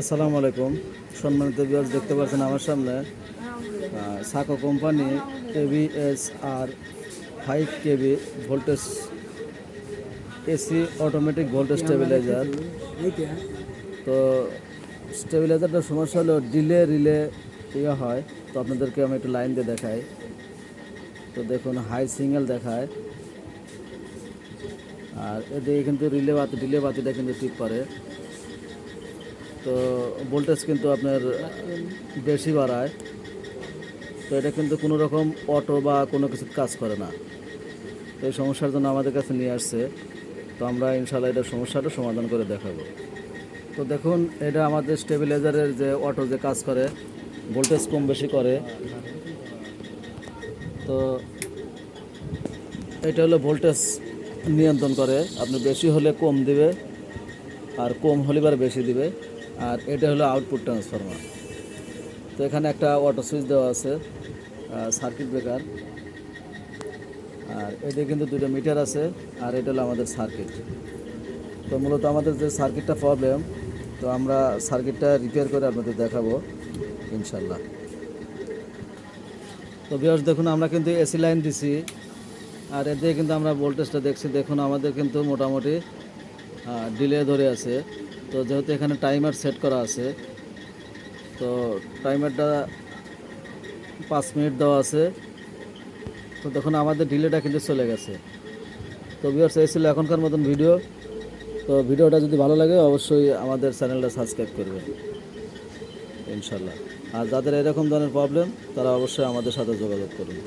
আসসালামু আলাইকুম। সম্মানিত ভিউয়ার্স, দেখতে পাচ্ছেন আমার সামনে সাকো company KVSR 5 kV voltage AC automatic voltage stabiliser. তো স্টেবিলাইজারটার সমস্যা হলো রিলে হয়। তো আপনাদেরকে আমি একটু লাইন দিয়ে দেখাই। তো দেখুন হাই সিঙ্গেল দেখায়, আর এদিকে কিন্তু রিলে বাতিটা কিন্তু টিপ করে। তো ভোল্টেজ কিন্তু আপনার বেশি বাড়ায়। তো এটা কিন্তু কোনো রকম অটো বা কোনো কিছু কাজ করে না। তো এই সমস্যার জন্য আমাদের কাছে নিয়ে আসছে। তো আমরা ইনশাআল্লাহ এটা সমস্যাটা সমাধান করে দেখাবো। তো দেখুন, এটা আমাদের স্টেবিলাইজারের যে অটো যে কাজ করে, ভোল্টেজ কম বেশি করে। তো এটা হলো ভোল্টেজ নিয়ন্ত্রণ করে, আপনি বেশি হলে কম দিবে, আর কম হলে বার বেশি দিবে। আর এটা হলো আউটপুট ট্রান্সফরমার। তো এখানে একটা অটো সুইচ দেওয়া আছে, সার্কিট ব্রেকার, আর এদিকে কিন্তু দুটো মিটার আছে, আর এটা হলো আমাদের সার্কিট। তো মূলত আমাদের যে সার্কিটটা প্রবলেম, তো আমরা সার্কিটটা রিপেয়ার করে আপনাদের দেখাবো ইনশাল্লাহ। তো ভিউয়ার্স, দেখুন আমরা কিন্তু এসি লাইন দিছি, আর এর দিয়ে কিন্তু আমরা ভোল্টেজটা দেখছি। দেখুন আমাদের কিন্তু মোটামুটি ডিলে ধরে আছে। তো যেহেতু এখানে টাইমার সেট করা আছে, তো টাইমারটা 5 মিনিট দেওয়া আছে। তো দেখুন আমাদের ডিলেটা কিন্তু চলে গেছে। তো ভিউয়ার্স, এই ছিল এখনকার মতন ভিডিও। তো ভিডিওটা যদি ভালো লাগে অবশ্যই আমাদের চ্যানেলটা সাবস্ক্রাইব করবেন ইনশাল্লাহ। আর যাদের এরকম ধরনের প্রবলেম, তারা অবশ্যই আমাদের সাথে যোগাযোগ করুন।